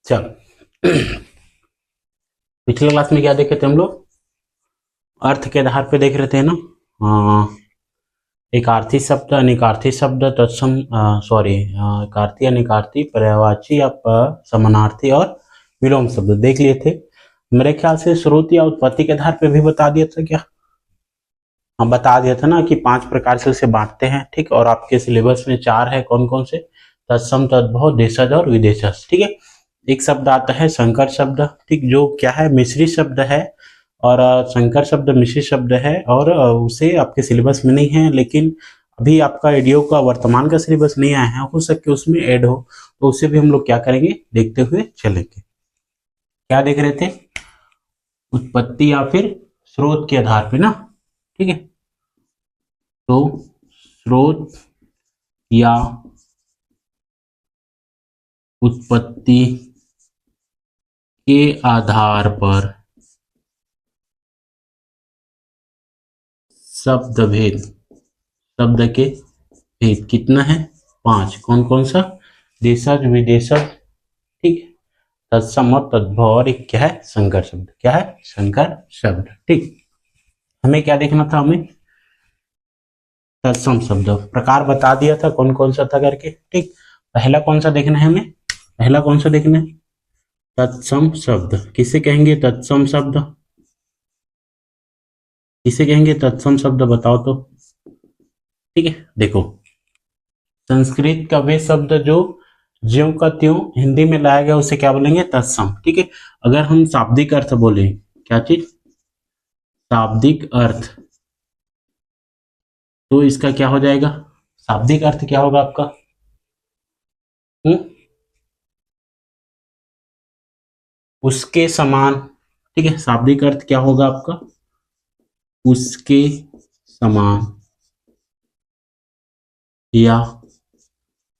चल पिछले क्लास में क्या देखे थे हम लोग? अर्थ के आधार पे देख रहे थे ना। एकार्थी शब्द, अनिकार्थी शब्द, तत्सम एकार्थी, अनिकार्थी, पर्यायवाची या समानार्थी और विलोम शब्द देख लिए थे। मेरे ख्याल से स्रोत या उत्पत्ति के आधार पे भी बता दिया था क्या? हम बता दिया था ना कि 5 प्रकार से उसे बांटते हैं, ठीक। और आपके सिलेबस में 4 है, कौन कौन से? तत्सम, तद्भव, देशज और विदेशज, ठीक है। एक शब्द आता है संकर शब्द, ठीक, जो क्या है, मिश्रित शब्द है। और संकर शब्द मिश्रित शब्द है और उसे आपके सिलेबस में नहीं है, लेकिन अभी आपका एडीओ का वर्तमान का सिलेबस नहीं आया है, हो सके उसमें ऐड हो, तो उसे भी हम लोग क्या करेंगे, देखते हुए चलेंगे। क्या देख रहे थे? उत्पत्ति या फिर स्रोत के आधार पे ना, ठीक है। तो स्रोत या उत्पत्ति के आधार पर शब्द भेद, शब्द के भेद कितना है? 5। कौन कौन सा? देशज, विदेशज, ठीक, तत्सम और तद्भव, और एक क्या है, संकर शब्द। क्या है? संकर शब्द, ठीक। हमें क्या देखना था? हमें तत्सम शब्द प्रकार बता दिया था कौन कौन सा था करके, ठीक। पहला कौन सा देखना है हमें? पहला कौन सा देखना है? तत्सम शब्द। किसे कहेंगे तत्सम शब्द? किसे कहेंगे तत्सम शब्द? बताओ तो, ठीक है। देखो, संस्कृत का वे शब्द जो ज्यों का त्यों हिंदी में लाया गया उसे क्या बोलेंगे? तत्सम, ठीक है। अगर हम शाब्दिक अर्थ बोले, क्या चीज? शाब्दिक अर्थ, तो इसका क्या हो जाएगा? शाब्दिक अर्थ क्या होगा आपका? उसके समान, ठीक है। शाब्दिक अर्थ क्या होगा आपका? उसके समान या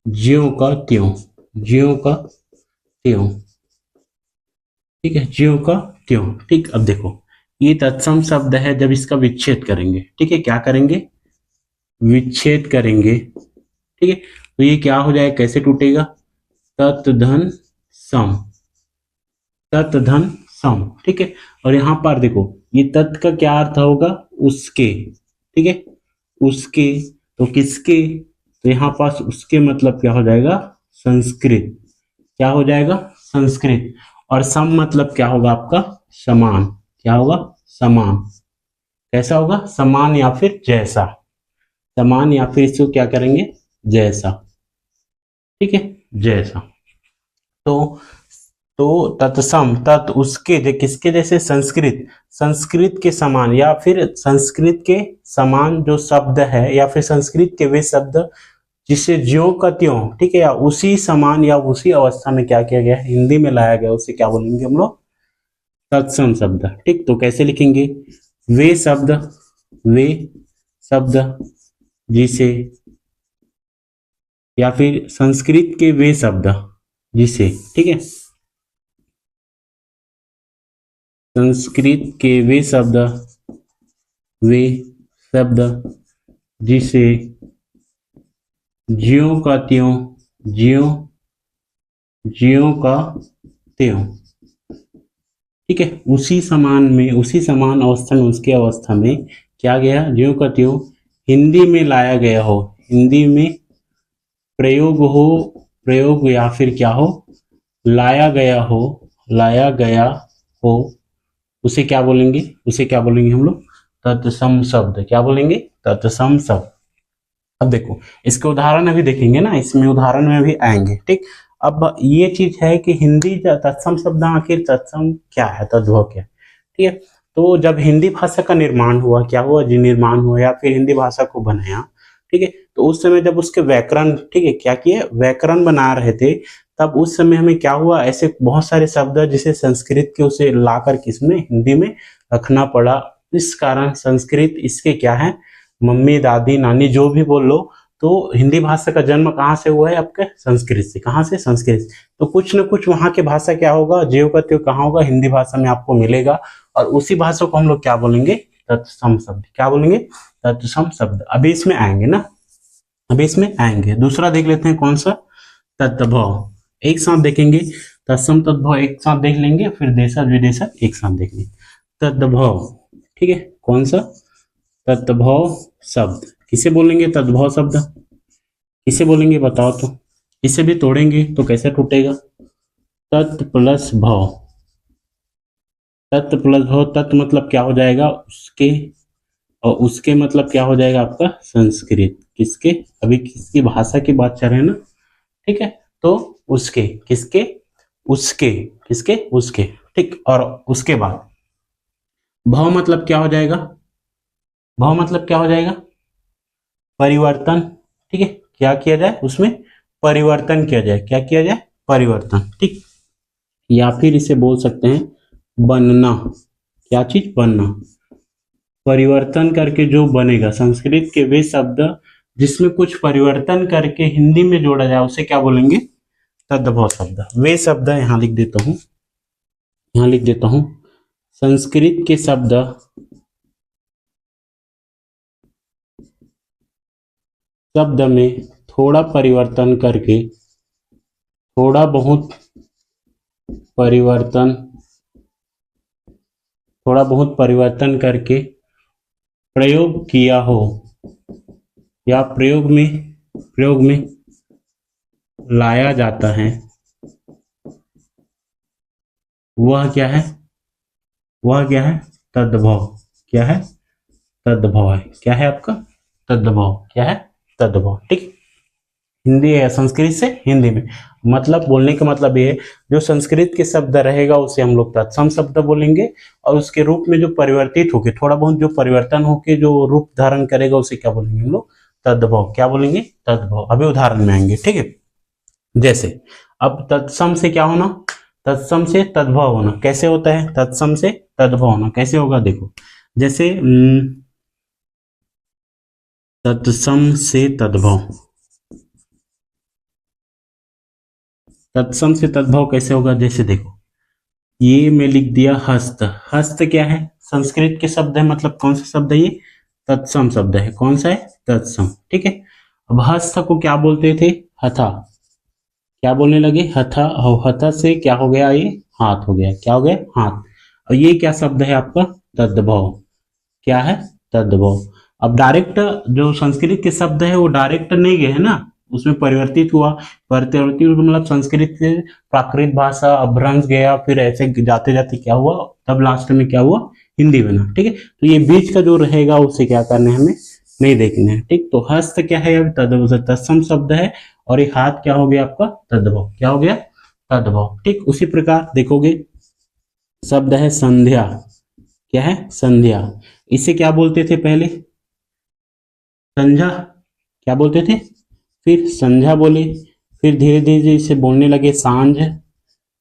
ज्यों का त्यों, ज्यों का त्यों, ठीक है, ज्यों का त्यों, ठीक। अब देखो, ये तत्सम शब्द है, जब इसका विच्छेद करेंगे, ठीक है, क्या करेंगे? विच्छेद करेंगे, ठीक है। तो ये क्या हो जाएगा, कैसे टूटेगा? तत् धन सम, तत् धन सम, ठीक है। और यहां पर देखो, ये तत् का क्या अर्थ होगा? उसके, ठीक है, उसके। तो किसके? तो यहां पास उसके मतलब क्या हो जाएगा? संस्कृत। क्या हो जाएगा? संस्कृत। और सम मतलब क्या होगा आपका? समान। क्या होगा? समान। कैसा होगा? समान या फिर जैसा। समान या फिर इसको क्या करेंगे? जैसा, ठीक है, जैसा। तो तत्सम, तत् उसके, किसके जैसे? संस्कृत, संस्कृत के समान या फिर संस्कृत के समान जो शब्द है, या फिर संस्कृत के वे शब्द जिसे ज्यों का त्यों, ठीक है, या उसी समान या उसी अवस्था में क्या किया गया है, हिंदी में लाया गया, उसे क्या बोलेंगे हम लोग? तत्सम शब्द, ठीक। तो कैसे लिखेंगे? वे शब्द, वे शब्द जिसे, या फिर संस्कृत के वे शब्द जिसे, ठीक है, संस्कृत के वे शब्द, वे शब्द जिसे ज्यों का त्यों, ज्यों, ज्यों का त्यों, ठीक है, उसी समान में, उसी समान अवस्था में, उसके अवस्था में क्या गया? ज्यों का त्यों हिंदी में लाया गया हो, हिंदी में प्रयोग हो, प्रयोग या फिर क्या हो, लाया गया हो, लाया गया हो, उसे क्या बोलेंगे? उसे क्या बोलेंगे हम लोग? तत्सम शब्द। क्या बोलेंगे? तत्सम शब्द। अब देखो, इसके उदाहरण अभी देखेंगे ना, इसमें उदाहरण में भी आएंगे, ठीक। अब ये चीज है कि हिंदी तत्सम शब्द, आखिर तत्सम क्या है, तद्भव क्या है, ठीक है। तो जब हिंदी भाषा का निर्माण हुआ, क्या हुआ जी? निर्माण हुआ या फिर हिंदी भाषा को बनाया, ठीक है। तो उस समय जब उसके व्याकरण, ठीक है, क्या किए? व्याकरण बना रहे थे, तब उस समय हमें क्या हुआ? ऐसे बहुत सारे शब्द जिसे संस्कृत के उसे लाकर किसमें, हिंदी में रखना पड़ा। इस कारण संस्कृत इसके क्या है, मम्मी, दादी, नानी, जो भी बोल लो, तो हिंदी भाषा का जन्म कहाँ से हुआ है? आपके संस्कृत से। कहाँ से? संस्कृत से। तो कुछ न कुछ वहां के भाषा क्या होगा, ज्यों का त्यों कहाँ होगा? हिंदी भाषा में आपको मिलेगा। और उसी भाषा को हम लोग क्या बोलेंगे? तत्सम शब्द। क्या बोलेंगे? तत्सम शब्द। अभी इसमें आएंगे ना, अभी इसमें आएंगे। दूसरा देख लेते हैं, कौन सा? तद्भव। एक साथ देखेंगे, तत्सम तद्भव एक साथ देख लेंगे, फिर देशज विदेशज एक साथ देख लेंगे। तद्भव, ठीक है, कौन सा? तद्भव शब्द किसे बोलेंगे? तद्भव शब्द किसे बोलेंगे बताओ तो? इसे भी तोड़ेंगे तो कैसे टूटेगा? तत् प्लस भव, तत् प्लस भव, तत् मतलब क्या हो जाएगा? उसके, और उसके मतलब क्या हो जाएगा आपका? संस्कृत। किसके? अभी किसकी भाषा की बात चल रहे हैं ना, ठीक है, तो उसके, किसके? उसके, किसके? उसके, ठीक। और उसके बाद भव मतलब क्या हो जाएगा? भव मतलब क्या हो जाएगा? परिवर्तन, ठीक है, क्या किया जाए उसमें? परिवर्तन किया जाए। क्या किया जाए? परिवर्तन, ठीक। या फिर इसे बोल सकते हैं बनना। क्या चीज? बनना। परिवर्तन करके जो बनेगा, संस्कृत के वे शब्द जिसमें कुछ परिवर्तन करके हिंदी में जोड़ा जाए उसे क्या बोलेंगे? तद्भव शब्द। वे शब्द यहां लिख देता हूं, यहां लिख देता हूं, संस्कृत के शब्द, शब्द में थोड़ा परिवर्तन करके, थोड़ा बहुत परिवर्तन, थोड़ा बहुत परिवर्तन करके प्रयोग किया हो, या प्रयोग में लाया जाता है, वह क्या है? वह क्या है? तद्भव। क्या है? तद्भव है। क्या है आपका? तद्भव। क्या है? तद्भव, ठीक। हिंदी है, संस्कृत से हिंदी में, मतलब बोलने का मतलब ये है, जो संस्कृत के शब्द रहेगा उसे हम लोग तत्सम शब्द बोलेंगे, और उसके रूप में जो परिवर्तित होके, थोड़ा बहुत जो परिवर्तन होके जो रूप धारण करेगा उसे क्या बोलेंगे हम लोग? तद्भव। क्या बोलेंगे? तद्भव। अभी उदाहरण में आएंगे, ठीक है। जैसे अब तत्सम से क्या होना? तत्सम से तद्भव होना। कैसे होता है? तत्सम से तद्भव होना कैसे होगा? देखो, जैसे तत्सम से तद्भव, तत्सम से तद्भव कैसे होगा? जैसे देखो, ये मैं लिख दिया हस्त। हस्त क्या है? संस्कृत के शब्द है, मतलब कौन सा शब्द है ये? तत्सम शब्द है। कौन सा है? तत्सम, ठीक है। अब हस्त को क्या बोलते थे? हथा। क्या बोलने लगे? हथा। और हथा से क्या हो गया? ये हाथ हो गया। क्या हो गया? हाथ। और ये क्या शब्द है आपका? तद्भव। क्या है? तद्भव। अब डायरेक्ट जो संस्कृत के शब्द है वो डायरेक्ट नहीं गए है ना, उसमें परिवर्तित हुआ। परिवर्तित मतलब संस्कृत से प्राकृत भाषा अभ्रंश गया, फिर ऐसे जाते जाते क्या हुआ, तब लास्ट में क्या हुआ? हिंदी बना, ठीक है। तो ये बीच का जो रहेगा उसे क्या करना है? हमें नहीं देखना है, ठीक। तो हस्त क्या है? अब तद्भव, तत्सम शब्द है, और ये हाथ क्या हो गया आपका? तद्भव। क्या हो गया? तद्भव, ठीक। उसी प्रकार देखोगे, शब्द है संध्या। क्या है? संध्या। इसे क्या बोलते थे पहले? संझा। क्या बोलते थे? फिर संझा बोले, फिर धीरे धीरे इसे बोलने लगे सांझ,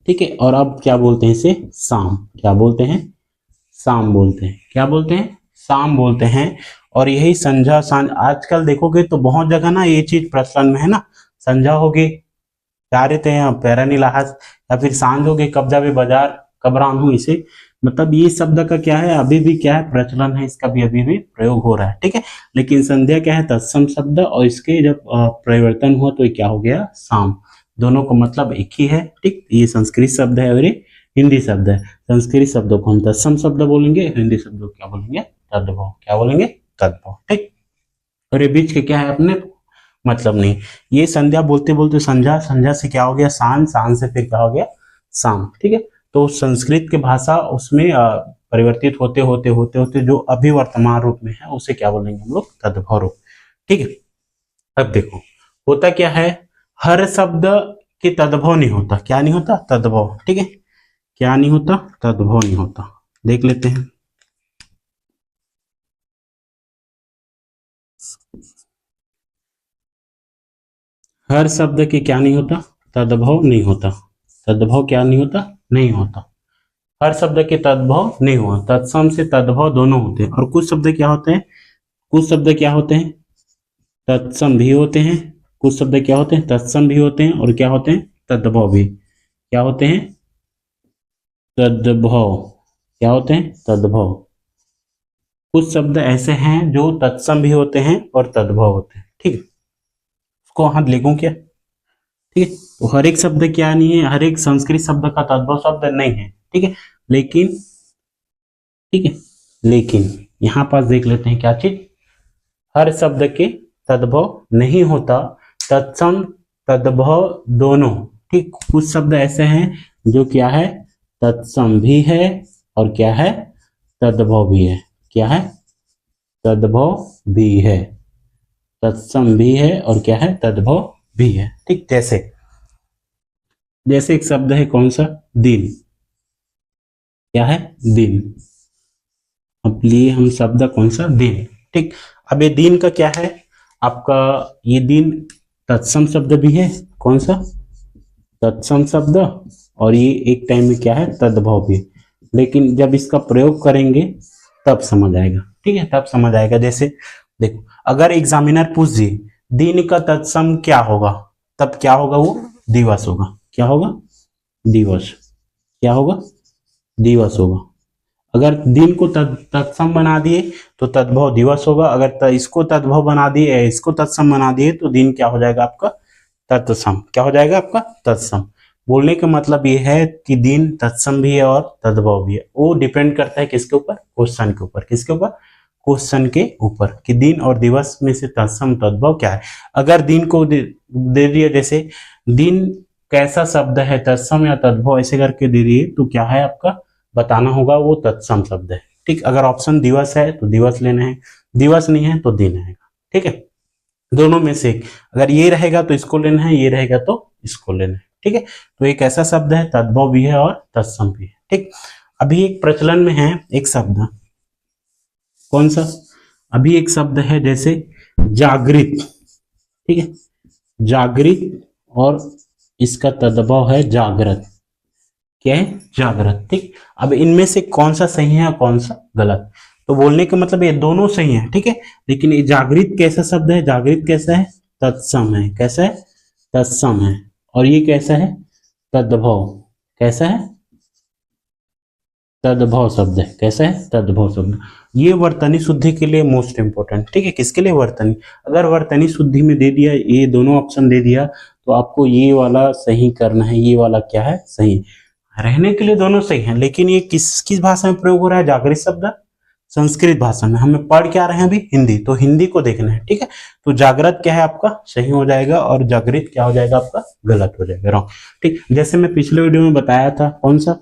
ठीक है। और अब क्या बोलते हैं इसे? शाम। क्या बोलते हैं? शाम बोलते हैं। क्या बोलते हैं? शाम बोलते हैं। और यही संझा सांझ आजकल देखोगे तो बहुत जगह ना ये चीज प्रचलन में है ना। संझा हो गई क्या रहते हैं पैरानीलाहास, या फिर सांझ हो गई कब्जा भी बाजार कबरान हूँ, इसे मतलब ये शब्द का क्या है? अभी भी क्या है? प्रचलन है, इसका भी अभी भी प्रयोग हो रहा है, ठीक है। लेकिन संध्या क्या है? तत्सम शब्द, और इसके जब परिवर्तन हुआ तो ये क्या हो गया? शाम। दोनों का मतलब एक ही है, ठीक। ये संस्कृत शब्द है और ये हिंदी शब्द है। संस्कृत शब्दों को हम तत्सम शब्द बोलेंगे, हिंदी शब्दों को क्या बोलेंगे? तद्भव। क्या बोलेंगे? तद्भव, ठीक। और ये बीच के क्या है? अपने मतलब नहीं। ये संध्या बोलते बोलते संध्या, संध्या से क्या हो गया? सांझ, सांझ से फिर क्या हो गया? शाम, ठीक है। तो संस्कृत की भाषा उसमें परिवर्तित होते होते होते होते जो अभी वर्तमान रूप में है उसे क्या बोलेंगे हम लोग? तद्भव रूप, ठीक है। अब देखो, होता क्या है? हर शब्द की तद्भव नहीं होता। क्या नहीं होता? तद्भव, ठीक है। क्या नहीं होता? तद्भव नहीं होता। देख लेते हैं। हर शब्द की क्या नहीं होता? तद्भव नहीं होता। तद्भव क्या नहीं होता? नहीं होता। हर शब्द के तद्भव नहीं हुआ। तत्सम से तद्भव दोनों होते हैं। और कुछ शब्द क्या होते हैं? कुछ शब्द क्या होते हैं? तत्सम भी होते हैं। कुछ शब्द क्या होते हैं? तत्सम भी होते हैं, और क्या होते हैं? तद्भव भी। क्या होते हैं? तद्भव। क्या होते हैं? तद्भव। कुछ शब्द ऐसे हैं जो तत्सम भी होते हैं और तद्भव होते हैं, ठीक है। उसको हाथ लिखूं क्या? ठीक है। तो हर एक शब्द क्या नहीं है, हर एक संस्कृत शब्द का तद्भव शब्द नहीं है, ठीक है। लेकिन ठीक है, लेकिन यहां पास देख लेते हैं क्या चीज, हर शब्द के तद्भव नहीं होता, तत्सम तद्भव दोनों, ठीक। कुछ शब्द ऐसे हैं जो क्या है, तत्सम भी है और क्या है, तद्भव भी है। क्या है, तद्भव भी है, तत्सम भी है और क्या है, तद्भव भी है, ठीक। जैसे जैसे एक शब्द है कौन सा, दिन। क्या है, दिन। अब लिए हम शब्द कौन सा, दिन, ठीक। अब ये दिन का क्या है आपका, ये दिन तत्सम शब्द भी है, कौन सा, तत्सम शब्द, और ये एक टाइम में क्या है, तद्भव भी। लेकिन जब इसका प्रयोग करेंगे तब समझ आएगा, ठीक है, तब समझ आएगा। जैसे देखो, अगर एग्जामिनर पूछ दिए दिन का तत्सम क्या होगा, तब क्या होगा, वो दिवस होगा। क्या होगा, दिवस। क्या होगा, दिवस होगा। अगर दिन को तत्सम बना दिए तो तद्भव दिवस होगा, अगर इसको तद्भव बना दिए, इसको तत्सम बना दिए तो दिन क्या हो जाएगा आपका, तत्सम। क्या हो जाएगा आपका, तत्सम। बोलने का मतलब ये है कि दिन तत्सम भी है और तद्भव भी है। वो डिपेंड करता है किसके ऊपर, क्वेश्चन के ऊपर। किसके ऊपर, क्वेश्चन के ऊपर, कि दिन और दिवस में से तत्सम तद्भव क्या है। अगर दिन को दे दिया, जैसे दिन कैसा शब्द है, तत्सम या तद्भव ऐसे करके दे दिए, तो क्या है आपका, बताना होगा वो तत्सम शब्द है, ठीक। अगर ऑप्शन दिवस है तो दिवस लेना है, दिवस नहीं है तो दिन आएगा, ठीक है। दोनों में से अगर ये रहेगा तो इसको लेना है, ये रहेगा तो इसको लेना है, ठीक है। तो एक ऐसा शब्द है, तद्भव भी है और तत्सम भी है, ठीक। अभी एक प्रचलन में है एक शब्द, कौन सा, अभी एक शब्द है जैसे जागृत, ठीक है, जागृत, और इसका तद्भव है जागृत। क्या है, जागृत, ठीक। अब इनमें से कौन सा सही है और कौन सा गलत, तो बोलने का मतलब ये दोनों सही है, ठीक है। लेकिन ये जागृत कैसा शब्द है, जागृत कैसा है, तत्सम है। कैसा है, तत्सम है। और ये कैसा है, तद्भव। कैसा है, तद्भव शब्द है। कैसा है, तद्भव शब्द। ये वर्तनी शुद्धि के लिए मोस्ट इंपोर्टेंट, ठीक है। किसके लिए, वर्तनी। अगर वर्तनी शुद्धि में दे दिया, ये दोनों ऑप्शन दे दिया, तो आपको ये वाला सही करना है, ये वाला क्या है, सही। रहने के लिए दोनों सही है, लेकिन ये किस किस भाषा में प्रयोग हो रहा है, जागृत शब्द संस्कृत भाषा में। हमें पढ़ क्या रहे हैं अभी, हिंदी, तो हिंदी को देखना है, ठीक है। तो जागृत क्या है आपका, सही हो जाएगा, और जागृत क्या हो जाएगा आपका, गलत हो जाएगा, रॉन्ग, ठीक। जैसे मैं पिछले वीडियो में बताया था, कौन सा,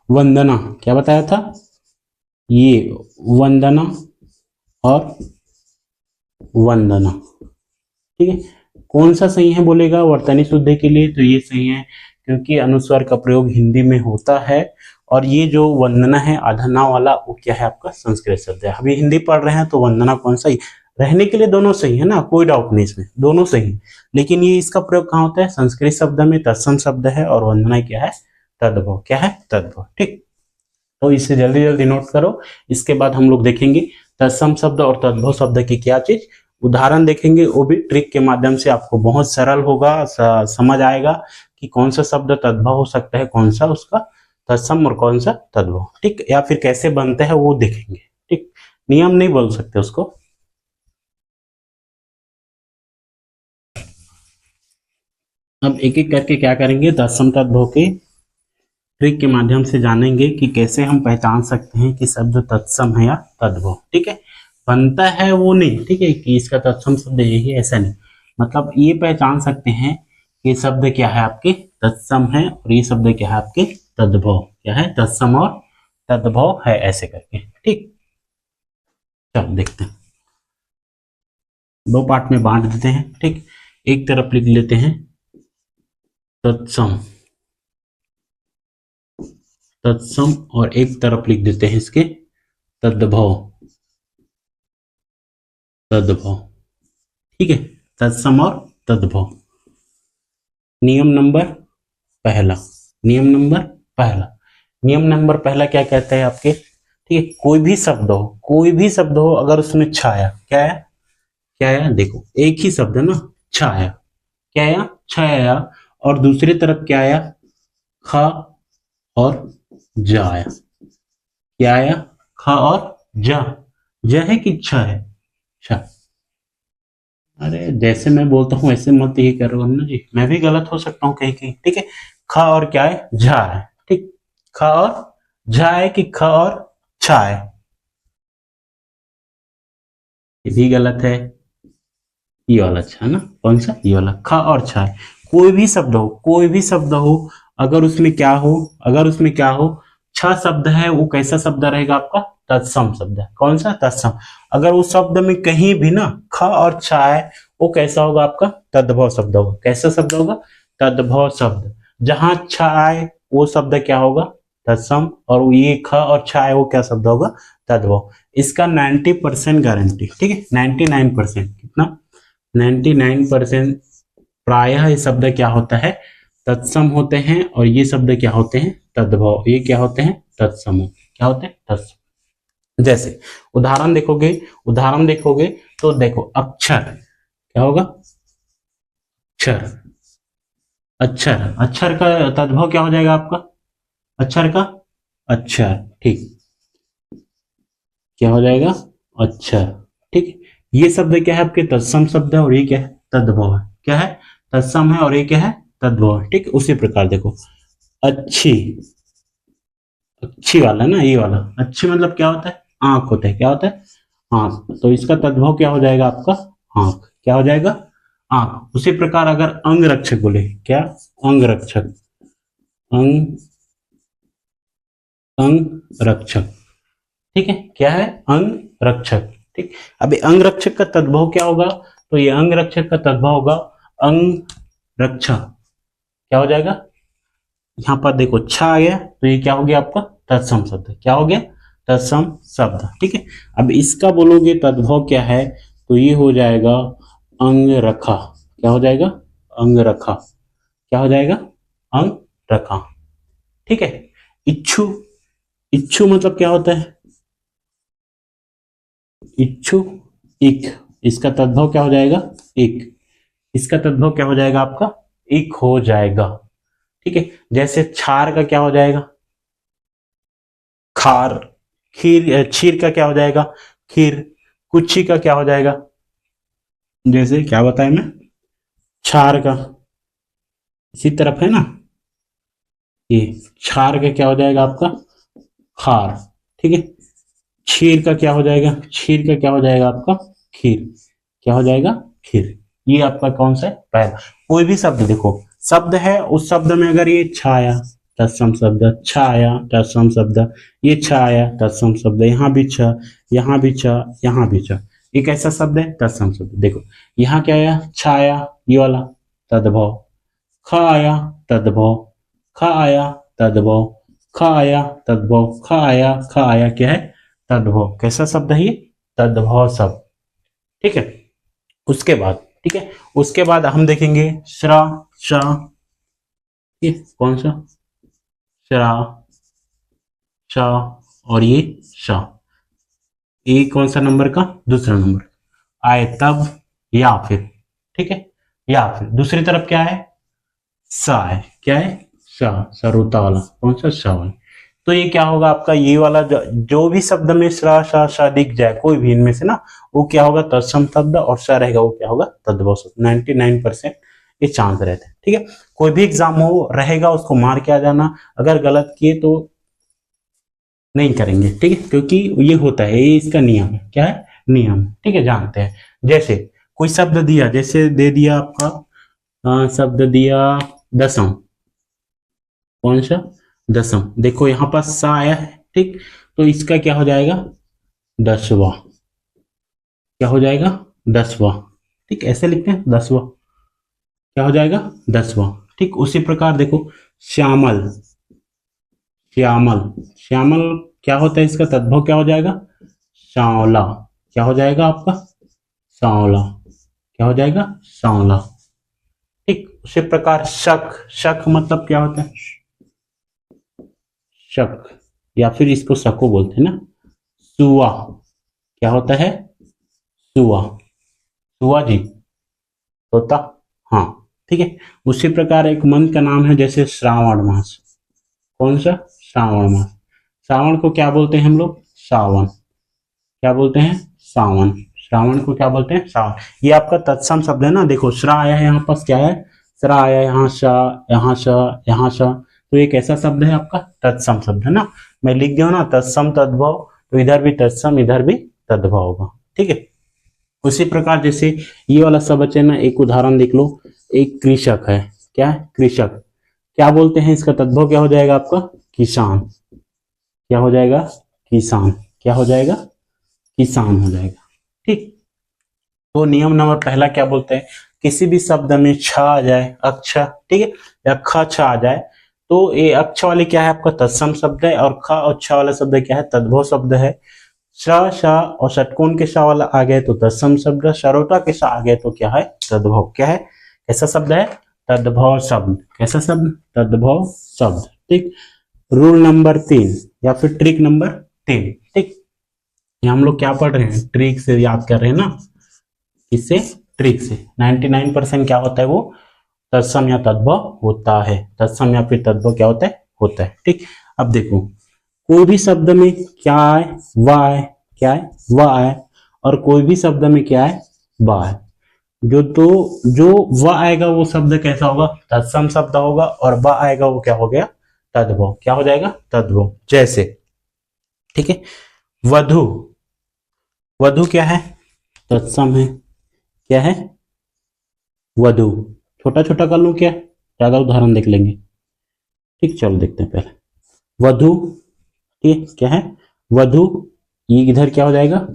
वंदना। क्या बताया था, ये वंदना और वंदना, ठीक है। कौन सा सही है बोलेगा वर्तनी शुद्धि के लिए, तो ये सही है, क्योंकि अनुस्वार का प्रयोग हिंदी में होता है। और ये जो वंदना है आधना वाला, वो क्या है आपका, संस्कृत शब्द है। अभी हिंदी पढ़ रहे हैं तो वंदना कौन सा, रहने के लिए दोनों सही है ना, कोई डाउट नहीं इसमें, दोनों सही। लेकिन ये इसका प्रयोग कहाँ होता है, संस्कृत शब्द में तत्सम शब्द है, और वंदना क्या है, तद्भव। क्या है, तद्भव, ठीक। तो इसे जल्दी जल्दी नोट करो। इसके बाद हम लोग देखेंगे तत्सम शब्द और तद्भव शब्द की क्या चीज, उदाहरण देखेंगे, वो भी ट्रिक के माध्यम से। आपको बहुत सरल होगा, समझ आएगा कि कौन सा शब्द तद्भव हो सकता है, कौन सा उसका तत्सम और कौन सा तद्भव, ठीक। या फिर कैसे बनते हैं वो देखेंगे, ठीक। नियम नहीं बोल सकते उसको। अब एक एक करके क्या करेंगे, तत्सम तद्भव के ट्रिक के माध्यम से जानेंगे कि कैसे हम पहचान सकते हैं कि शब्द तत्सम है या तद्भव, ठीक है। बनता है वो नहीं, ठीक है, कि इसका तत्सम शब्द यही है, ऐसा नहीं। मतलब ये पहचान सकते हैं कि शब्द क्या है आपके, तत्सम है, और ये शब्द क्या है आपके, तद्भव। क्या है, तत्सम और तद्भव है, ऐसे करके, ठीक। चलो देखते हैं, दो पार्ट में बांट देते हैं, ठीक। एक तरफ लिख लेते हैं तत्सम, तत्सम, और एक तरफ लिख देते हैं इसके तद्भव, तद्भव, ठीक है। तत्सम और तद्भव। नियम नंबर पहला, नियम नंबर पहला, नियम नंबर पहला क्या कहते हैं आपके, ठीक है। कोई भी शब्द हो, कोई भी शब्द हो, अगर उसमें छाया, क्या है, क्या है, देखो एक ही शब्द है ना, छाया, क्या आया, छाया, और दूसरी तरफ क्या आया, खा और जा आया। क्या आया, खा और जा, जा है कि छ है, छ, अरे जैसे मैं बोलता हूँ वैसे मत ये करो ना जी, मैं भी गलत हो सकता हूँ कहीं कहीं, ठीक है। ख और क्या है, झा है, ठीक। ख और झा है कि ख और छा है, ये भी गलत है। ये वाला अच्छा है ना, कौन सा, ये वाला, ख और छा है। कोई भी शब्द हो, कोई भी शब्द हो, अगर उसमें क्या हो, अगर उसमें क्या हो, छ शब्द है, वो कैसा शब्द रहेगा आपका, तत्सम शब्द है। कौन सा, तत्सम। अगर उस शब्द में कहीं भी ना ख और छ है, वो कैसा होगा आपका, तद्भव शब्द होगा। कैसा शब्द होगा, तद्भव शब्द। जहां छ आए वो शब्द क्या होगा, तत्सम, और ये ख और छ आए वो क्या शब्द होगा, तद्भव। इसका 90% गारंटी, ठीक है, 99%, कितना, 99% प्रायः ये शब्द क्या होता है, तत्सम होते हैं, और ये शब्द क्या होते हैं, तद्भव। ये क्या होते हैं, तत्सम, क्या होते हैं, तत्सम। जैसे उदाहरण देखोगे, उदाहरण देखोगे तो देखो, अक्षर क्या होगा, अक्षर, अक्षर, अक्षर का तद्भव क्या हो जाएगा आपका, अक्षर का अक्षर, ठीक, क्या हो जाएगा, अक्षर, ठीक। ये शब्द क्या है आपके, तत्सम शब्द है, और ये क्या है, तद्भव है। क्या है, तत्सम है, और ये क्या है, तद्भव है, ठीक। उसी प्रकार देखो, अच्छी, अच्छी वाला ना, ये वाला, अच्छी मतलब क्या होता है, आंख होता है, क्या होता है, आंख। तो इसका तद्भव क्या हो जाएगा आपका, आंख, क्या हो जाएगा, आंख। उसी प्रकार अगर अंग रक्षक बोले, क्या, अंग रक्षक, अंग, अंग रक्षक, ठीक है, क्या है, अंग रक्षक, ठीक। अभी अंग रक्षक का तद्भव क्या होगा, तो ये अंग रक्षक का तद्भव होगा अंग रक्षा, क्या हो जाएगा, यहां पर देखो छा आ गया, तो ये क्या हो गया आपका, तत्सम शब्द, क्या हो गया, तत्सम शब्द, ठीक है। अब इसका बोलोगे तद्भव क्या है, तो ये हो जाएगा अंग रखा, क्या हो जाएगा, अंग रखा, क्या हो जाएगा, अंग रखा, ठीक है। इच्छु, इच्छु मतलब क्या होता है, इच्छु, इक, इसका तद्भव क्या हो जाएगा, इक, इसका तद्भव क्या हो जाएगा आपका, इक हो जाएगा, ठीक है। जैसे क्षार का क्या हो जाएगा, खार, खीर, क्षीर का क्या हो जाएगा, खीर, कुच्छी का क्या हो जाएगा, जैसे क्या बताया मैं, क्षार का, इसी तरफ है ना, ये क्षार का क्या हो जाएगा आपका, खार, ठीक है। क्षीर का क्या हो जाएगा, क्षीर का क्या हो जाएगा आपका, खीर, क्या हो जाएगा, खीर। ये आपका कौन सा है, पहला। कोई भी शब्द देखो, शब्द है, उस शब्द में अगर ये छाया, तत्सम शब्द, छाया, तत्सम शब्द, ये छाया, तत्सम शब्द, यहाँ भी छ, यहाँ भी छ, यहाँ भी छ, ये कैसा शब्द है, तत्सम शब्द। देखो यहाँ क्या आया, छाया, ये वाला, तद्भव, ख आया, तद्भव, ख आया, तद्भव, ख आया, तद्भव, ख आया, ख आया, क्या है, तद्भव। कैसा शब्द है ये, तद्भव शब्द, ठीक है। उसके बाद, ठीक है, उसके बाद हम देखेंगे श्रा, श, ये कौन सा, श्रा, श, और ये श, ये कौन सा नंबर का, दूसरा नंबर, आए तब, या फिर, ठीक है, या फिर दूसरी तरफ क्या है, सा है, क्या है, सा, सरोता वाला, कौन सा, सा वाला। तो ये क्या होगा आपका, ये वाला जो भी शब्द में श्रा सा सा दिख जाए, कोई भी इनमें से ना, वो क्या होगा, तत्सम शब्द, और सा रहेगा वो क्या होगा, तद्भव शब्द। 99% ये चांस रहते हैं, ठीक है। कोई भी एग्जाम हो रहेगा, उसको मार के आ जाना, अगर गलत किए तो नहीं करेंगे, ठीक है, क्योंकि ये होता है, ये इसका नियम है, क्या है, नियम, ठीक है, जानते हैं। जैसे कोई शब्द दिया, जैसे दे दिया आपका, शब्द दिया दसम, कौन सा, दसम। देखो यहाँ पर सा आया है, ठीक, तो इसका क्या हो जाएगा, दसवां, क्या हो जाएगा, दसवां, ठीक, ऐसे लिखते हैं, दसवां, क्या हो जाएगा, दसवां, ठीक। उसी प्रकार देखो श्यामल, श्यामल, श्यामल क्या होता है, इसका तद्भव क्या हो जाएगा, सांवला, क्या हो जाएगा आपका, सांवला, क्या हो जाएगा, सांवला, ठीक। उसी प्रकार शक, शक मतलब क्या होता है, शक, या फिर इसको शको बोलते हैं ना, सुआ, क्या होता है, सुआ, सुआ जी, तोता, हाँ, ठीक है। उसी प्रकार एक मंथ का नाम है, जैसे श्रावण मास, कौन सा, श्रावण मास। श्रावण को क्या बोलते हैं हम लोग, सावन, क्या बोलते हैं, सावन, श्रावण को क्या बोलते हैं? श्रावण। ये आपका तत्सम शब्द है ना, देखो श्रा आया है यहाँ पास, क्या है? श्रा आया यहाँ, शाह यहाँ, शाह यहाँ, शाह, तो ये कैसा शब्द है आपका? तत्सम शब्द है ना। मैं लिख दिया ना तत्सम तद्भव, तो इधर भी तत्सम इधर भी तद्भव होगा, ठीक है। उसी प्रकार जैसे ये वाला शब्द है ना, एक उदाहरण देख लो, एक कृषक है, क्या है? कृषक, क्या बोलते हैं इसका तद्भव क्या हो जाएगा आपका? किसान। क्या हो जाएगा? किसान। क्या हो जाएगा? किसान हो जाएगा, ठीक। तो नियम नंबर पहला क्या बोलते हैं? किसी भी शब्द में छ आ जाए, अक्ष, ठीक है, या ख छ आ जाए, तो ये अक्ष वाले क्या है आपका? तत्सम शब्द है, और ख और छ वाला शब्द क्या है? तद्भव शब्द है। श श और षटकोण के श वाला आ गए तो तत्सम शब्द, शरोटा के श आ गए तो क्या है? तद्भव। क्या है? कैसा शब्द है? तद्भव शब्द। कैसा शब्द? तद्भव शब्द, ठीक। रूल नंबर 3 या फिर ट्रिक नंबर 3, ठीक। ये हम लोग क्या पढ़ रहे हैं? ट्रिक से याद कर रहे हैं ना, किससे? ट्रिक से। 99% क्या होता है? वो तत्सम या तद्भव होता है। तत्सम या फिर तद्भव क्या होता है? होता है, ठीक। अब देखो, कोई भी शब्द में क्या है? वाह है। क्या है? वाह है। और कोई भी शब्द में क्या है? वाह है। जो वाह आएगा वो शब्द कैसा होगा? तत्सम शब्द होगा, और वाह आएगा वो क्या हो गया? तद्भव। क्या हो जाएगा? तद्भव। जैसे, ठीक है, वधु। वधु क्या है? तत्सम है। क्या है? वधु। छोटा छोटा कर लूं क्या? ज्यादा उदाहरण देख लेंगे, ठीक। चलो देखते हैं पहले वधु, ठीक। क्या है? वधु। ये इधर क्या हो जाएगा?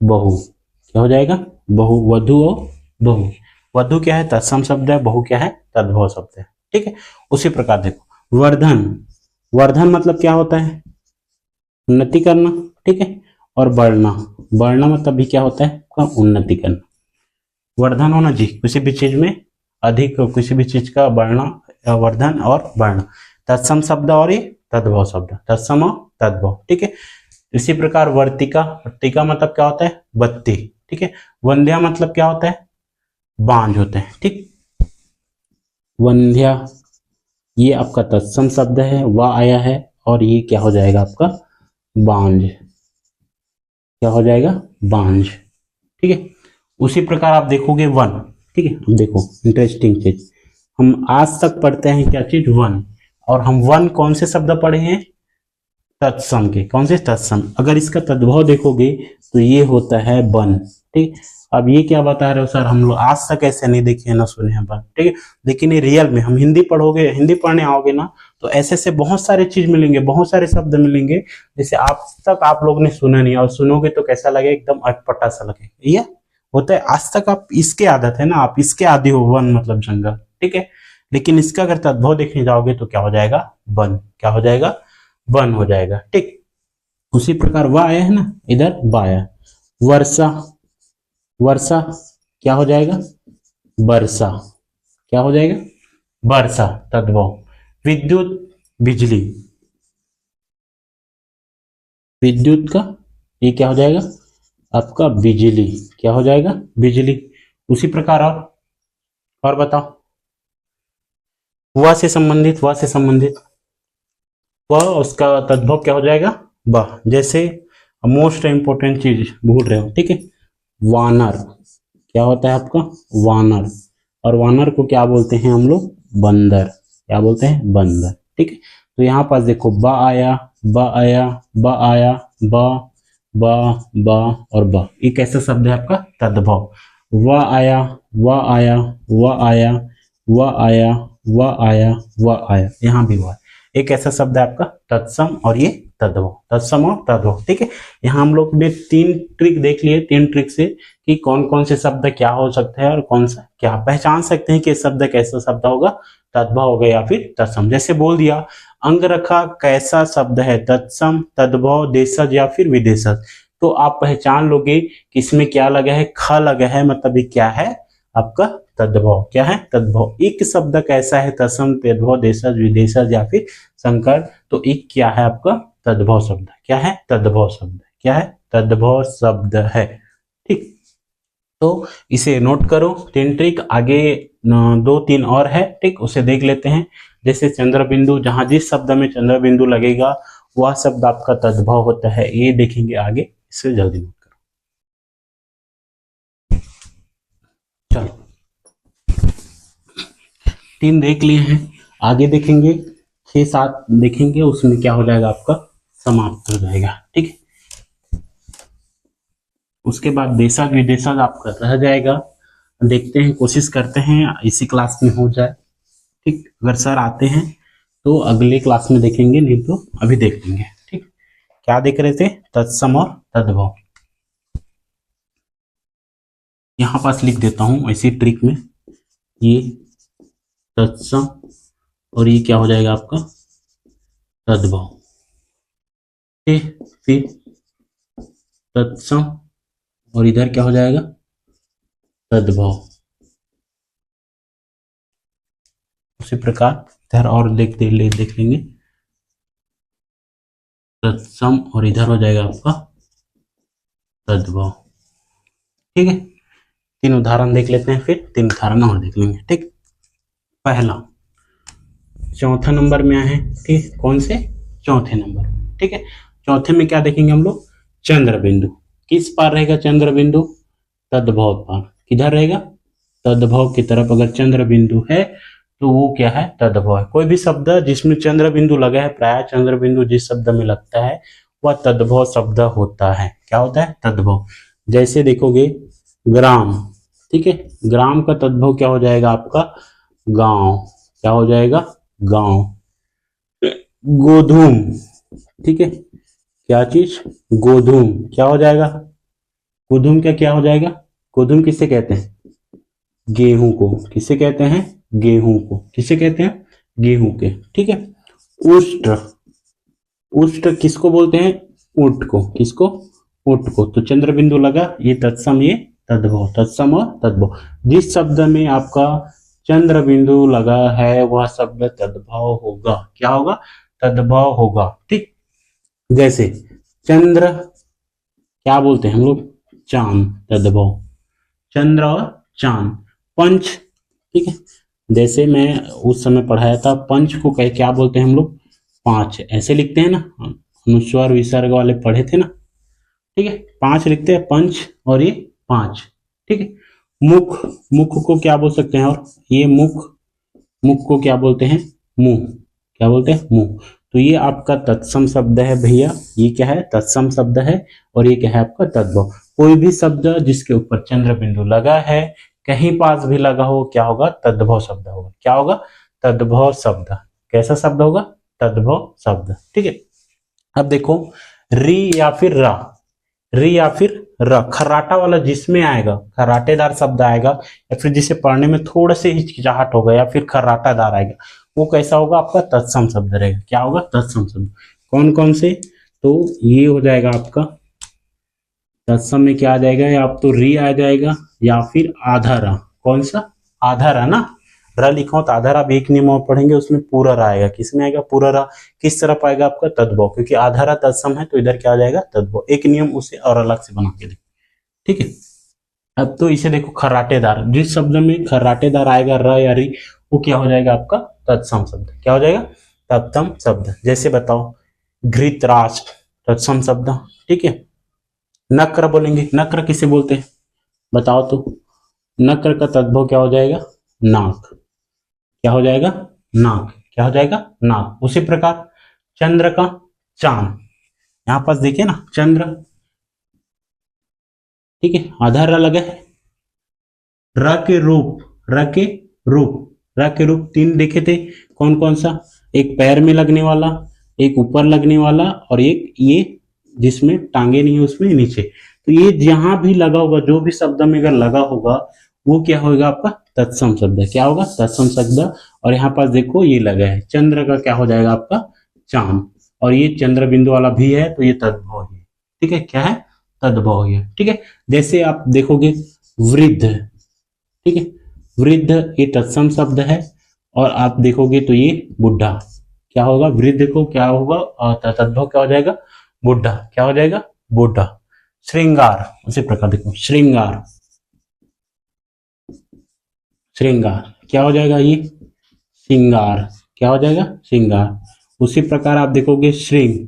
बहु। क्या हो जाएगा? बहु। वधु और बहु। वधु क्या है? तत्सम शब्द है, बहु क्या है? तद्भव शब्द है, ठीक है। उसी प्रकार देखो, वर्धन। वर्धन मतलब क्या होता है? उन्नति करना, ठीक है। और बढ़ना, बढ़ना मतलब भी क्या होता है? उन्नति करना। वर्धन होना जी, किसी भी चीज में अधिक, किसी भी चीज का बढ़ना, वर्धन और बढ़ना। तत्सम शब्द और ये तद्भव शब्द, तत्सम और तद्भव, ठीक है। इसी प्रकार वर्तिका। वर्तिका मतलब क्या होता है? बत्ती, ठीक है। वंध्या मतलब क्या होता है? बांझ होते हैं, ठीक। वंध्या, ये आपका तत्सम शब्द है, वाह आया है, और ये क्या हो जाएगा आपका? बांझ। क्या हो जाएगा? बांझ, ठीक है। उसी प्रकार आप देखोगे वन, ठीक है। अब देखो इंटरेस्टिंग चीज, हम आज तक पढ़ते हैं क्या चीज? वन। और हम वन कौन से शब्द पढ़े हैं? तत्सम के। कौन से? तत्सम। अगर इसका तद्भव देखोगे तो ये होता है वन, ठीक। अब ये क्या बता रहे हो सर? हम लोग आज तक ऐसे नहीं देखे ना सुने हैं बात, ठीक है। लेकिन ये रियल में, हम हिंदी पढ़ोगे, हिंदी पढ़ने आओगे ना, तो ऐसे ऐसे बहुत सारे चीज मिलेंगे, बहुत सारे शब्द मिलेंगे, जैसे आज तक आप लोग ने सुना नहीं, और सुनोगे तो कैसा लगे? एकदम अटपटा सा लगे। ये होता है, आज तक आप इसके आदत है ना, आप इसके आदि हो, वन मतलब जंगल, ठीक है। लेकिन इसका अगर तद्भव देखने जाओगे तो क्या हो जाएगा? वन। क्या हो जाएगा? वन हो जाएगा, ठीक। उसी प्रकार वाह आया है ना, इधर वाह आया। वर्षा। वर्षा क्या हो जाएगा? वर्षा। क्या हो जाएगा? वर्षा, तद्भव। विद्युत, बिजली। विद्युत का ये क्या हो जाएगा आपका? बिजली। क्या हो जाएगा? बिजली। उसी प्रकार और बताओ, वह से संबंधित, वह से संबंधित, वह उसका तद्भव क्या हो जाएगा? वह। जैसे मोस्ट इंपोर्टेंट चीज भूल रहे हो, ठीक है, वानर। क्या होता है आपका? वानर। और वानर को क्या बोलते हैं हम लोग? बंदर। क्या बोलते हैं? बंदर, ठीक है। तो यहाँ पास देखो, बा आया, बा आया, बा आया, बा, बा, बा और बा। ये कैसा शब्द है आपका? तद्भव। वह आया, वह आया, वह आया, वह आया, वह आया, वह आया, यहाँ भी वह। एक ऐसा शब्द है आपका तत्सम, और ये तद्भव। तत्सम और तद्भव, ठीक है। यहाँ हम लोग ने 3 ट्रिक देख लिए, 3 ट्रिक से कि कौन कौन से शब्द क्या हो सकते हैं, और कौन सा क्या पहचान सकते हैं कि शब्द कैसा शब्द होगा? तद्भव होगा या फिर तत्सम। जैसे बोल दिया, अंगरखा कैसा शब्द है? तत्सम, तद्भव, देशज या फिर विदेशज। तो आप पहचान लोगे कि इसमें क्या लगा है? ख लगा है, मतलब ये क्या है आपका? तद्भव। क्या है? तद्भव। एक शब्द कैसा है? तत्सम, तद्भव, देशज, विदेशज या फिर संकर। तो एक क्या है आपका? तद्भव शब्द। क्या है? तद्भव शब्द। क्या है? तद्भव शब्द है, ठीक। तो इसे नोट करो, 3 ट्रिक। आगे 2-3 और है, ठीक, उसे देख लेते हैं। जैसे चंद्र बिंदु, जहां जिस शब्द में चंद्र बिंदु लगेगा वह शब्द आपका तद्भव होता है, ये देखेंगे आगे। इससे जल्दी 3 देख लिए हैं, आगे देखेंगे 6 7 देखेंगे, उसमें क्या हो जाएगा आपका समाप्त हो जाएगा। ठीक है, उसके बाद देशज विदेशज आपका रह जाएगा। देखते हैं, कोशिश करते हैं इसी क्लास में हो जाए। ठीक, अगर सर आते हैं तो अगले क्लास में देखेंगे, नहीं तो अभी देख लेंगे। ठीक, क्या देख रहे थे? तत्सम और तद्भव। यहां पास लिख देता हूं ऐसी ट्रिक में, ये तत्सम और ये क्या हो जाएगा आपका तद्भव। ठीक, फिर तत्सम और इधर क्या हो जाएगा तद्भव। उसी प्रकार इधर और देख लेंगे, तत्सम और इधर हो जाएगा आपका तद्भव। ठीक है, 3 उदाहरण देख लेते हैं, फिर 3 उदाहरण और देख लेंगे। ठीक, पहला चौथा नंबर में आए हैं। ठीक, कौन से? चौथे नंबर। ठीक है, चौथे में क्या देखेंगे हम लोग? चंद्र बिंदु। किस पार रहेगा चंद्र बिंदु? तद्भव पार। किधर रहेगा? तद्भव की तरफ अगर चंद्र बिंदु है तो वो क्या है? तद्भव है। कोई भी शब्द जिसमें चंद्र बिंदु लगा है, प्राय चंद्र बिंदु जिस शब्द में लगता है वह तद्भव शब्द होता है। क्या होता है? तद्भव। जैसे देखोगे ग्राम, ठीक है, ग्राम का तद्भव क्या हो जाएगा आपका? गांव। क्या हो जाएगा? गांव। गोधूम, ठीक है, क्या चीज? गोधूम। क्या हो जाएगा? गोधूम का क्या हो जाएगा? गोधूम किसे कहते हैं? गेहूं को। किसे कहते हैं? गेहूं को। किसे कहते हैं? गेहूं के। ठीक है, उष्ट। उष्ट किसको बोलते हैं? ऊंट को। किसको? ऊंट को। तो चंद्र बिंदु लगा, ये तत्सम, ये तद्भव। तत्सम और तद्भव। जिस शब्द में आपका चंद्र बिंदु लगा है वह शब्द तद्भव होगा। क्या होगा? तद्भव होगा। ठीक, जैसे चंद्र क्या बोलते हैं हम लोग? चांद। तद्भव। चंद्र और चांद। पंच, ठीक है, जैसे मैं उस समय पढ़ाया था, पंच को क्या बोलते हैं हम लोग? 5। ऐसे लिखते हैं ना, अनुस्वार विसर्ग वाले पढ़े थे ना। ठीक है, 5 लिखते हैं, पंच और ये 5। ठीक है, मुख। मुख को क्या बोल सकते हैं? और ये मुख, मुख को क्या बोलते हैं? मुंह। क्या बोलते हैं? मुंह। तो ये आपका तत्सम शब्द है भैया, ये क्या है? तत्सम शब्द है। और ये क्या है आपका? तद्भव। कोई भी शब्द जिसके ऊपर चंद्र बिंदु लगा है, कहीं पास भी लगा हो, क्या होगा? तद्भव शब्द होगा। क्या होगा? तद्भव शब्द। कैसा शब्द होगा? तद्भव शब्द। ठीक है, अब देखो री या फिर रा, री या फिर र, खर्राटा वाला जिसमें आएगा, खर्राटेदार शब्द आएगा, या फिर जिसे पढ़ने में थोड़ा से हिचकिचाहट होगा, या फिर खर्राटादार आएगा, वो कैसा होगा? आपका तत्सम शब्द रहेगा। क्या होगा? तत्सम शब्द। कौन कौन से? तो ये हो जाएगा आपका तत्सम में क्या आ जाएगा? या आप तो री आ जाएगा या फिर आधा रा। कौन सा? आधा रा ना, र लिखा हो तो आधा रा। अब एक नियम और पढ़ेंगे, उसमें पूरा रा आएगा। किसमें आएगा पूरा रा? किस तरफ आएगा? आपका तद्भव, क्योंकि आधा रा तत्सम है तो इधर क्या आ जाएगा? तद्भव। एक नियम उसे और अलग से बना के देखो। ठीक है, अब तो इसे देखो खर्राटेदार, जिस शब्द में खर्राटेदार आएगा र या री, वो क्या हो जाएगा? आपका तत्सम शब्द। क्या हो जाएगा? तत्सम शब्द। जैसे बताओ घृतराष्ट्र, तत्सम शब्द। ठीक है, नक्र बोलेंगे। नक्र किसे बोलते हैं बताओ तो? नक्र का तद्भव क्या हो जाएगा? नाक। क्या हो जाएगा? नाक। क्या हो जाएगा? नाक। उसी प्रकार चंद्र का चांद, यहां पास देखिए ना, चंद्र, ठीक है, आधा र लगा है। र के रूप, र के रूप, र के रूप 3 देखे थे। कौन कौन सा? एक पैर में लगने वाला, एक ऊपर लगने वाला, और एक ये जिसमें टांगे नहीं है उसमें नीचे। तो ये जहां भी लगा होगा, जो भी शब्द में अगर लगा होगा, वो क्या होगा? आपका तत्सम शब्द। क्या होगा? तत्सम शब्द। और यहाँ पास देखो ये लगा है, चंद्र का क्या हो जाएगा? आपका चांद। और ये चंद्र बिंदु वाला भी है तो ये तद्भव है। ठीक है, क्या है? तद्भव है। ठीक है, जैसे आप देखोगे वृद्ध, ठीक है, वृद्ध ये तत्सम शब्द है। और आप देखोगे तो ये बुढ़ा। क्या होगा? वृद्ध को क्या होगा? तद्भव क्या हो जाएगा? बुढ़ा। क्या हो जाएगा? बुढ़ा। श्रृंगार, उसी प्रकार देखो श्रृंगार, श्रृंगार क्या हो जाएगा? ये श्रृंगार। क्या हो जाएगा? श्रृंगार। उसी प्रकार आप देखोगे श्रृंग,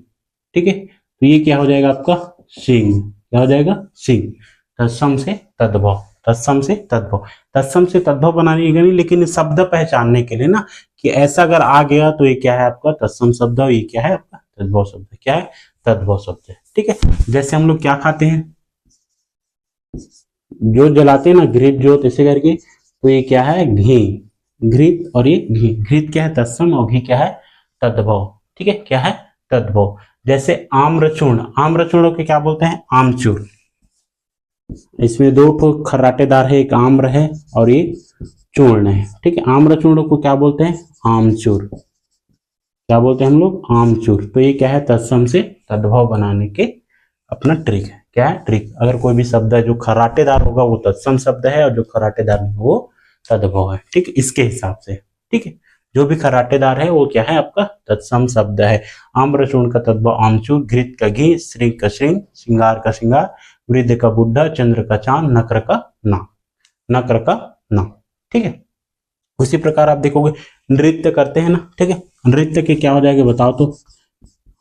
ठीक है, तो ये क्या हो जाएगा? आपका सिंह। क्या हो जाएगा? सिंह। तत्सम से तद्भव। तत्सम से तद्भव, तत्सम से तद्भव बनाने के लिए, लेकिन शब्द पहचानने के लिए ना, कि ऐसा अगर आ गया तो ये क्या है आपका तत्सम शब्द, ये क्या है आपका तद्भव शब्द, क्या है तद्भव शब्द है। ठीक है, जैसे हम लोग क्या खाते हैं, जो जलाते हैं ना घृत ज्योत ऐसे करके, तो ये क्या है घी, घृत, और ये घी, घृत क्या है तत्सम और घी क्या है तद्भव। ठीक है, क्या है तद्भव। जैसे आम्रचूर्ण, आम्रचूर्ण को क्या बोलते हैं आमचूर, इसमें दो ठो खर्राटेदार है, एक आम्र है और ये चूर्ण है। ठीक है, आम्रचूर्ण को क्या बोलते हैं आमचूर, क्या बोलते हैं हम लोग आमचूर। तो ये क्या है तत्सम से तद्भव बनाने के अपना ट्रिक है, क्या है ट्रिक। अगर कोई भी शब्द है जो खर्राटेदार होगा वो तत्सम शब्द है, और जो खर्राटेदार नहीं वो तद्भव है। ठीक है, इसके हिसाब से। ठीक है, जो भी खर्राटेदार है वो क्या है आपका तत्सम शब्द है। आम्रचूर्ण का तद्भव आमचूर, घृत का घी, श्रृंग का श्रृंग, श्रृंगार का श्रृंगार, वृद्ध का बुढ़ा, चंद्र का चांद, नक्र का नाक, नक्र का नाक। ठीक है, उसी प्रकार आप देखोगे नृत्य करते हैं ना। ठीक है, नृत्य के क्या हो जाएगा बताओ तो,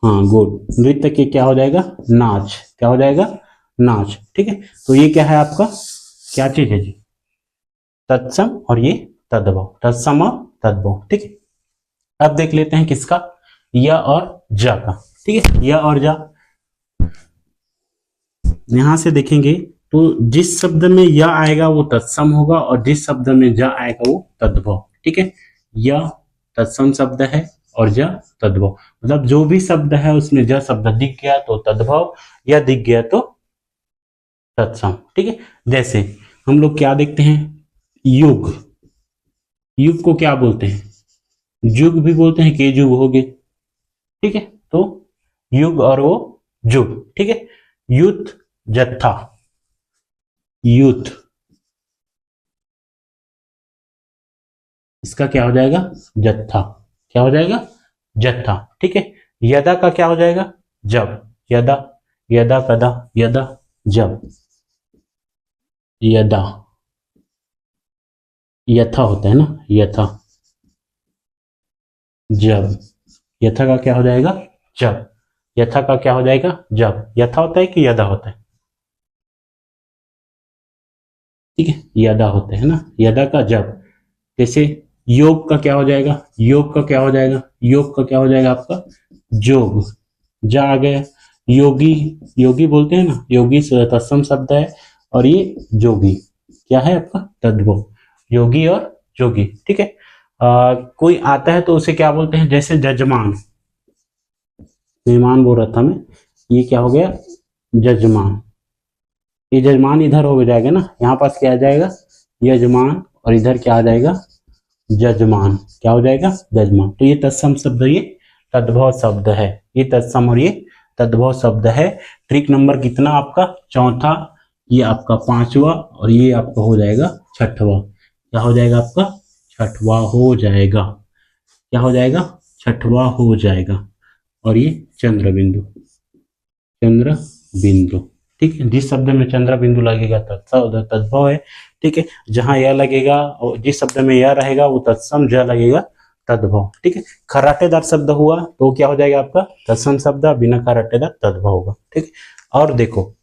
हाँ गुड, नृत्य के क्या हो जाएगा नाच, क्या हो जाएगा नाच। ठीक है, तो ये क्या है आपका क्या चीज है जी तत्सम, और ये तद्भव, तत्सम और तद्भव। ठीक है, अब देख लेते हैं किसका य और ज का। ठीक है, य और ज यहां से देखेंगे तो जिस शब्द में य आएगा वो तत्सम होगा, और जिस शब्द में ज आएगा वो तद्भव। ठीक है, य तत्सम शब्द है और ज तद्भव, मतलब जो भी शब्द है उसमें ज शब्द दिख गया तो तद्भव, या दिख गया तो तत्सम। ठीक है, जैसे हम लोग क्या देखते हैं युग, युग को क्या बोलते हैं जुग भी बोलते हैं, के जुग हो गए। ठीक है, तो युग और वो जुग। ठीक है, युद्ध जत्था, युद्ध, इसका क्या हो जाएगा जत्था, क्या हो जाएगा जत्था। ठीक है, यदा का क्या हो जाएगा जब, यदा, यदा कदा, यदा जब, यदा, यथा होता है ना यथा, जब, यथा का क्या हो जाएगा जब, यथा का क्या हो जाएगा जब, यथा होता है कि यदा होता है, ठीक है यदा होता है ना, यदा का जब। जैसे योग का क्या हो जाएगा, योग का क्या हो जाएगा, योग का क्या हो जाएगा आपका जोग, जा आ गया। योगी, योगी बोलते हैं ना, योगी तत्सम शब्द है, और ये जोगी क्या है आपका तद्भव, योगी और जोगी। ठीक है, कोई आता है तो उसे क्या बोलते हैं, जैसे जजमान, मेहमान बोल रहा था मैं, ये क्या हो गया जजमान, ये जजमान इधर हो जाएगा ना, यहाँ पास क्या आ जाएगा यजमान, और इधर क्या आ जाएगा जजमान, क्या हो जाएगा जजमान। तो ये तत्सम शब्द, ये तद्भव शब्द है, ये तत्सम और ये तद्भव शब्द है। ट्रिक नंबर कितना आपका चौथा, ये आपका पांचवा, और ये आपका हो जाएगा छठवा, क्या हो जाएगा आपका छठवा हो जाएगा, क्या हो जाएगा छठवा हो जाएगा। और ये चंद्र बिंदु, चंद्र बिंदु। ठीक है, जिस शब्द में चंद्र बिंदु लगेगा तद्भव है। ठीक है, जहां यह लगेगा और जिस शब्द में यह रहेगा वो तत्सम, ज लगेगा तद्भव। ठीक है, खर्राटेदार शब्द हुआ तो क्या हो जाएगा आपका तत्सम शब्द, बिना खर्राटेदार तद्भव होगा। ठीक है, और देखो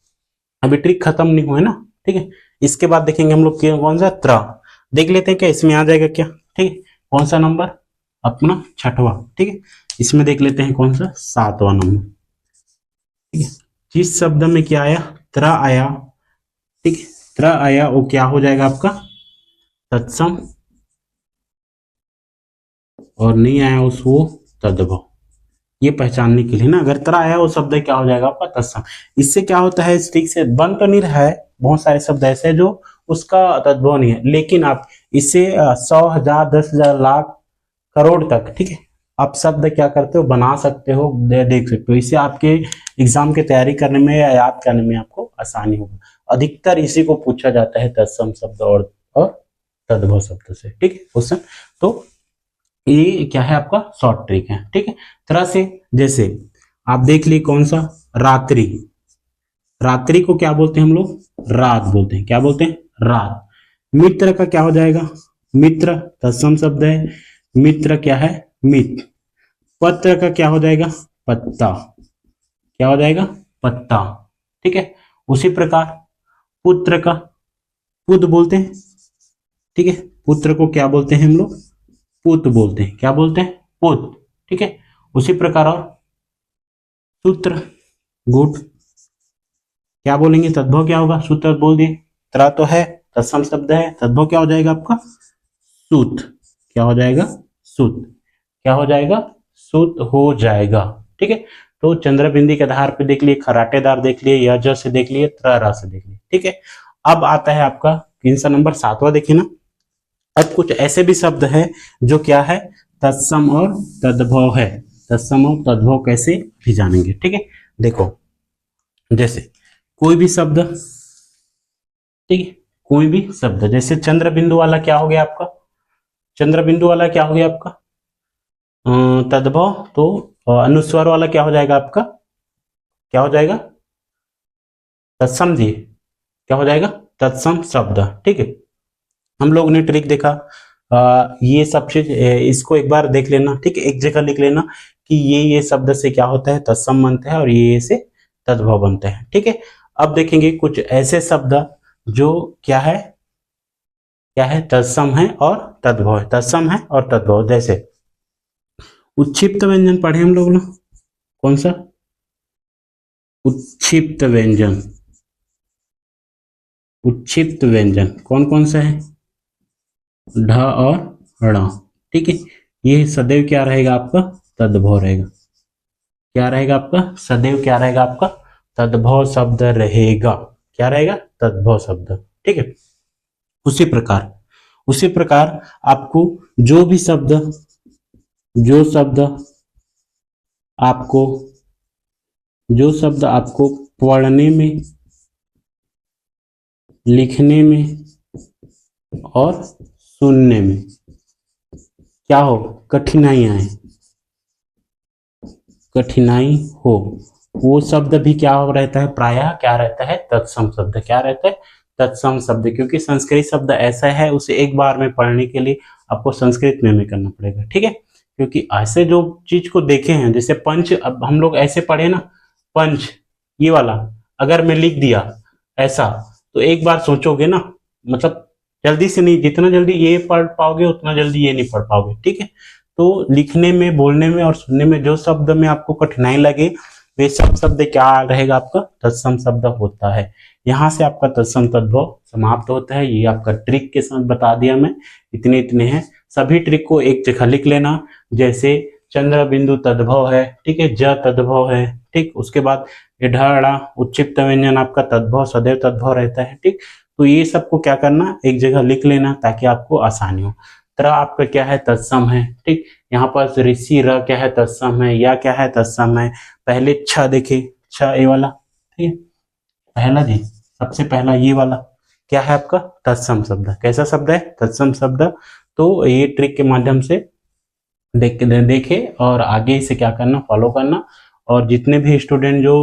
अभी ट्रिक खत्म नहीं हुआ है ना। ठीक है, इसके बाद देखेंगे हम लोग कौन सा त्रा, देख लेते हैं क्या इसमें आ जाएगा क्या। ठीक है, कौन सा नंबर अपना छठवा। ठीक है, इसमें देख लेते हैं कौन सा सातवां नंबर। ठीक है, जिस शब्द में क्या आया त्रा आया, ठीक है त्रा आया वो क्या हो जाएगा आपका तत्सम, और नहीं आया उस वो तद्भव। ये पहचानने के लिए ना, अगर त्रा आया वो शब्द क्या हो जाएगा आपका तत्सम। इससे क्या होता है इस ट्रिक से, बन तो नहीं रहा है, बहुत सारे शब्द ऐसे हैं जो उसका तद्भव नहीं है, लेकिन आप इससे 100,000 10,000 लाख करोड़ तक, ठीक है आप शब्द क्या करते हो बना सकते हो, देख सकते हो। इससे आपके एग्जाम की तैयारी करने में या याद करने में आपको आसानी होगा। अधिकतर इसी को पूछा जाता है तत्सम शब्द और तद्भव शब्द से। ठीक है क्वेश्चन, तो ये क्या है आपका शॉर्ट ट्रिक है। ठीक है, तरह से जैसे आप देख ली कौन सा रात्रि, रात्रि को क्या बोलते हैं हम लोग रात बोलते हैं, क्या बोलते हैं रात। मित्र का क्या हो जाएगा मित्र, तत्सम शब्द है, मित्र क्या है मित्र। पत्र का क्या हो जाएगा पत्ता, क्या हो जाएगा पत्ता। ठीक है, उसी प्रकार पुत्र का पुत बोलते हैं, ठीक है। पुत्र को क्या बोलते हैं हम लोग? पुत बोलते हैं। क्या बोलते हैं? पुत, ठीक है। उसी प्रकार और सूत्र, गुड, क्या बोलेंगे? तद्भव क्या होगा? सूत्र बोल दिए, त्रा तो है, तत्सम शब्द है, तद्भव क्या हो जाएगा आपका? सूत। क्या हो जाएगा? सूत। क्या हो जाएगा? सूत हो जाएगा, ठीक है। तो चंद्र बिंदी के आधार पे देख लिए, खराटेदार देख लिए, यज से देख लिए, त्र से देख लिए, ठीक है। अब आता है आपका आंसर नंबर 7वां, देखिए ना। अब कुछ ऐसे भी शब्द है जो क्या है? तत्सम और तद्भव है। तत्सम और तद्भव कैसे भी जानेंगे, ठीक है। देखो, जैसे कोई भी शब्द, ठीक है, कोई भी शब्द, जैसे चंद्र बिंदु वाला क्या हो गया आपका? चंद्र बिंदु वाला क्या हो गया आपका? तद्भव। तो अनुस्वार वाला क्या हो जाएगा आपका? क्या हो जाएगा? तत्सम दिए, क्या हो जाएगा? तत्सम शब्द, ठीक है। हम लोग ने ट्रिक देखा, ये सब चीज इसको एक बार देख लेना, ठीक है। एक जगह लिख लेना कि ये शब्द से क्या होता है? तत्सम बनते हैं, और ये से तद्भव बनते हैं, ठीक है। अब देखेंगे कुछ ऐसे शब्द जो क्या है? क्या है? तत्सम है और तद्भव है। तत्सम है और तद्भव, जैसे उच्छिप्त व्यंजन पढ़े हम लोग ना, कौन सा? उच्छिप्त व्यंजन। उच्छिप्त व्यंजन कौन कौन सा है? ढ और ण, ठीक है। ये सदैव क्या रहेगा आपका? तद्भव रहेगा। क्या रहेगा आपका? सदैव क्या रहेगा आपका? तद्भव शब्द रहेगा। क्या रहेगा? तद्भव शब्द, ठीक है। उसी प्रकार आपको जो भी शब्द, जो शब्द आपको, जो शब्द आपको पढ़ने में, लिखने में और सुनने में क्या हो? कठिनाई आए, कठिनाई हो, वो शब्द भी क्या हो रहता है? प्रायः क्या रहता है? तत्सम शब्द। क्या रहता है? तत्सम शब्द। क्योंकि संस्कृत शब्द ऐसा है, उसे एक बार में पढ़ने के लिए आपको संस्कृत में करना पड़ेगा, ठीक है। क्योंकि ऐसे जो चीज को देखे हैं, जैसे पंच, अब हम लोग ऐसे पढ़े ना, पंच ये वाला अगर मैं लिख दिया ऐसा, तो एक बार सोचोगे ना, मतलब जल्दी से नहीं, जितना जल्दी ये पढ़ पाओगे उतना जल्दी ये नहीं पढ़ पाओगे, ठीक है। तो लिखने में, बोलने में और सुनने में जो शब्द में आपको कठिनाई लगे, वे सब शब्द क्या रहेगा आपका? तत्सम शब्द होता है। यहाँ से आपका तत्सम तद्भव समाप्त होता है। ये आपका ट्रिक के साथ बता दिया मैं, इतने इतने हैं। सभी ट्रिक को एक जगह लिख लेना, जैसे चंद्र बिंदु तद्भव है, ठीक है, ज तद्भव है, ठीक। उसके बाद ढ उच्छिप्त व्यंजन आपका तद्भव, सदैव तद्भव रहता है, ठीक। तो ये सबको क्या करना? एक जगह लिख लेना ताकि आपको आसानी हो। त्र आपका क्या है? तत्सम है, ठीक। यहाँ पर ऋषि र क्या है? तत्सम है। या क्या है? तत्सम है। पहले छ देखे, छ ये वाला, ठीक है, पहला जी, सबसे पहला ये वाला क्या है आपका? तत्सम शब्द। कैसा शब्द है? तत्सम शब्द। तो ये ट्रिक के माध्यम से देखे और आगे इसे क्या करना? फॉलो करना। और जितने भी स्टूडेंट जो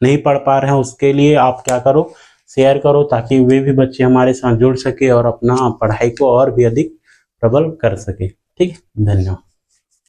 नहीं पढ़ पा रहे हैं, उसके लिए आप क्या करो? शेयर करो, ताकि वे भी बच्चे हमारे साथ जुड़ सके और अपना पढ़ाई को और भी अधिक प्रबल कर सके, ठीक है। धन्यवाद।